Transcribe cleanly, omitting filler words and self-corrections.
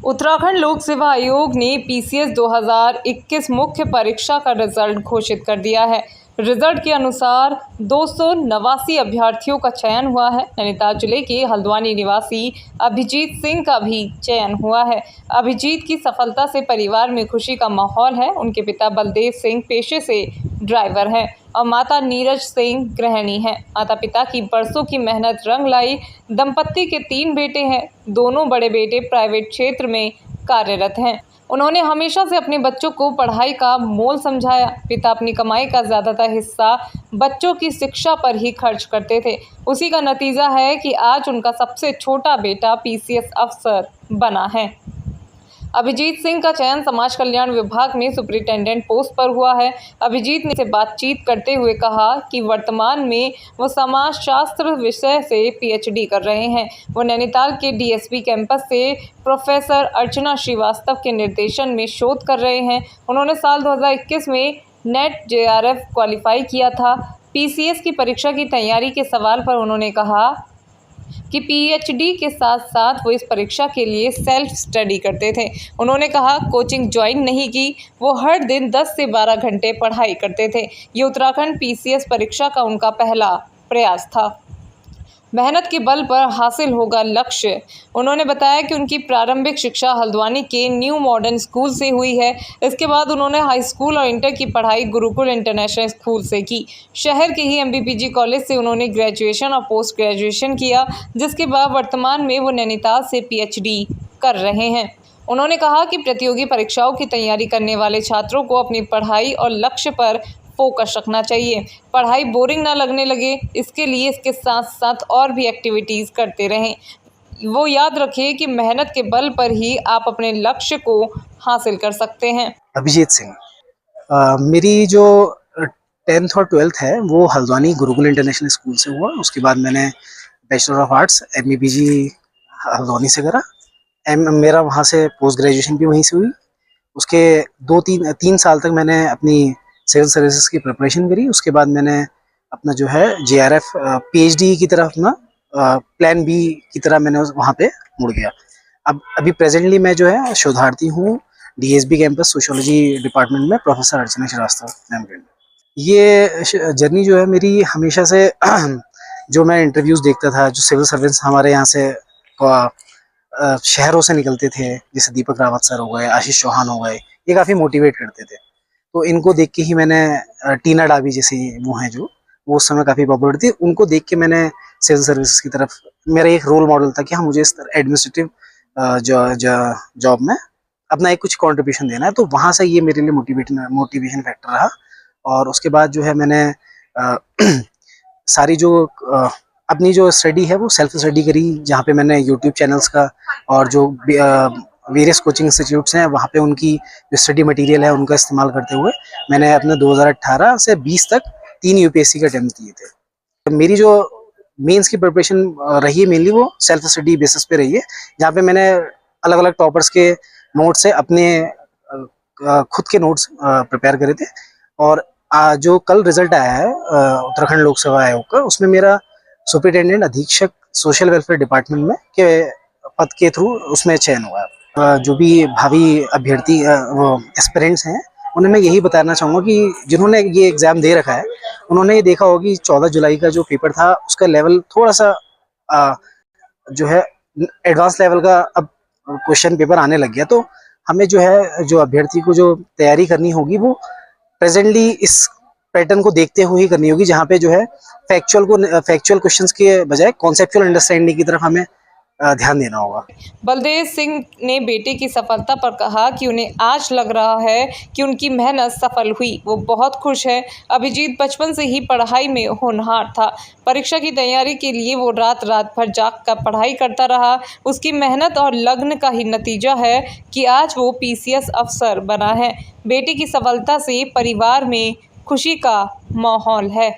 उत्तराखंड लोक सेवा आयोग ने पीसीएस 2021 मुख्य परीक्षा का रिजल्ट घोषित कर दिया है। रिजल्ट के अनुसार 289 अभ्यर्थियों का चयन हुआ है। नैनीताल जिले के हल्द्वानी निवासी अभिजीत सिंह का भी चयन हुआ है। अभिजीत की सफलता से परिवार में खुशी का माहौल है। उनके पिता बलदेव सिंह पेशे से ड्राइवर हैं और माता नीरज सिंह गृहिणी हैं। माता पिता की बरसों की मेहनत रंग लाई। दंपत्ति के 3 बेटे हैं। दोनों बड़े बेटे प्राइवेट क्षेत्र में कार्यरत हैं। उन्होंने हमेशा से अपने बच्चों को पढ़ाई का मोल समझाया। पिता अपनी कमाई का ज़्यादातर हिस्सा बच्चों की शिक्षा पर ही खर्च करते थे। उसी का नतीजा है कि आज उनका सबसे छोटा बेटा पीसीएस अफसर बना है। अभिजीत सिंह का चयन समाज कल्याण विभाग में सुपरिटेंडेंट पोस्ट पर हुआ है। अभिजीत ने से बातचीत करते हुए कहा कि वर्तमान में वो समाजशास्त्र विषय से पीएचडी कर रहे हैं। वो नैनीताल के डीएसपी कैंपस से प्रोफेसर अर्चना श्रीवास्तव के निर्देशन में शोध कर रहे हैं। उन्होंने साल 2021 में नेट जेआरएफ क्वालिफाई किया था। पीसीएस की परीक्षा की तैयारी के सवाल पर उन्होंने कहा कि पीएचडी के साथ साथ वो इस परीक्षा के लिए सेल्फ स्टडी करते थे। उन्होंने कहा कोचिंग ज्वाइन नहीं की, वो हर दिन 10 से 12 घंटे पढ़ाई करते थे। ये उत्तराखंड पीसीएस परीक्षा का उनका पहला प्रयास था। मेहनत के बल पर हासिल होगा लक्ष्य। उन्होंने बताया कि उनकी प्रारंभिक शिक्षा हल्द्वानी के न्यू मॉडर्न स्कूल से हुई है। इसके बाद उन्होंने हाई स्कूल और इंटर की पढ़ाई गुरुकुल इंटरनेशनल स्कूल से की। शहर के ही एमबीपीजी कॉलेज से उन्होंने ग्रेजुएशन और पोस्ट ग्रेजुएशन किया, जिसके बाद वर्तमान में वो नैनीताल से पीएचडी कर रहे हैं। उन्होंने कहा कि प्रतियोगी परीक्षाओं की तैयारी करने वाले छात्रों को अपनी पढ़ाई और लक्ष्य पर फोकस रखना चाहिए। पढ़ाई बोरिंग ना लगने लगे, इसके लिए इसके साथ साथ और भी एक्टिविटीज़ करते रहें। वो याद रखें कि मेहनत के बल पर ही आप अपने लक्ष्य को हासिल कर सकते हैं। अभिजीत सिंह, मेरी जो 10th और 12th है वो हल्द्वानी गुरुकुल इंटरनेशनल स्कूल से हुआ। उसके बाद मैंने bachelor of arts MBPG Haldwani से करा। मेरा वहाँ से पोस्ट ग्रेजुएशन भी वहीं से हुई। उसके 3 साल तक मैंने अपनी सिविल सर्विसेज की प्रिपरेशन करी। उसके बाद मैंने अपना जो है जेआरएफ पीएचडी की तरफ अपना प्लान बी की तरह मैंने वहाँ पे मुड़ गया। अब अभी प्रेजेंटली मैं जो है शोधार्थी हूँ डीएसबी कैंपस सोशियोलॉजी डिपार्टमेंट में प्रोफेसर अर्चना श्रीवास्तव मैम। ये जर्नी जो है मेरी हमेशा से जो मैं इंटरव्यूज़ देखता था, जो सिविल सर्वेंट्स हमारे यहाँ से शहरों से निकलते थे, जैसे दीपक रावत सर हो गए, आशीष चौहान हो गए, ये काफ़ी मोटिवेट करते थे। तो इनको देख के ही मैंने टीना डाबी जैसी वो हैं जो वो उस समय काफ़ी पॉपुलर थी, उनको देख के मैंने सिविल सर्विसेज की तरफ मेरा एक रोल मॉडल था कि हाँ मुझे इस एडमिनिस्ट्रेटिव जॉब में अपना एक कुछ कंट्रीब्यूशन देना है। तो वहाँ से ये मेरे लिए मोटिवेशन फैक्टर रहा। और उसके बाद जो है मैंने सारी जो अपनी जो स्टडी है वो सेल्फ स्टडी करी, जहाँ पे मैंने यूट्यूब चैनल्स का और जो वेरियस कोचिंग इंस्टीट्यूट्स हैं वहाँ पे उनकी जो स्टडी मटेरियल है उनका इस्तेमाल करते हुए मैंने अपने 2018 से 20 तक 3 यूपीएससी के अटेम्प्ट किए थे। मेरी जो मेंस की प्रिपरेशन रही है मेनली वो सेल्फ स्टडी बेसिस पे रही है, जहाँ पे मैंने अलग अलग टॉपर्स के नोट्स से अपने खुद के नोट्स प्रिपेयर करे थे। और जो कल रिजल्ट आया है उत्तराखंड लोक सेवा आयोग का, उसमें मेरा सुपरिटेंडेंट अधीक्षक सोशल वेलफेयर डिपार्टमेंट में के पद के थ्रू उसमें चयन हुआ। जो भी भावी अभ्यर्थी वो एस्पिरेंट्स हैं उन्हें मैं यही बताना चाहूँगा कि जिन्होंने ये एग्ज़ाम दे रखा है उन्होंने ये देखा होगा कि 14 जुलाई का जो पेपर था उसका लेवल थोड़ा सा जो है एडवांस लेवल का अब क्वेश्चन पेपर आने लग गया। तो हमें जो है जो अभ्यर्थी को जो तैयारी करनी होगी वो प्रेजेंटली इस पैटर्न को देखते हुए ही करनी होगी, जहाँ पे जो है फैक्चुअल क्वेश्चंस के बजाय कॉन्सेप्चुअल अंडरस्टैंडिंग की तरफ हमें ध्यान देना होगा। बलदेव सिंह ने बेटे की सफलता पर कहा कि उन्हें आज लग रहा है कि उनकी मेहनत सफल हुई। वो बहुत खुश है। अभिजीत बचपन से ही पढ़ाई में होनहार था। परीक्षा की तैयारी के लिए वो रात भर जाग कर पढ़ाई करता रहा। उसकी मेहनत और लगन का ही नतीजा है कि आज वो पीसीएस अफसर बना है। बेटे की सफलता से परिवार में खुशी का माहौल है।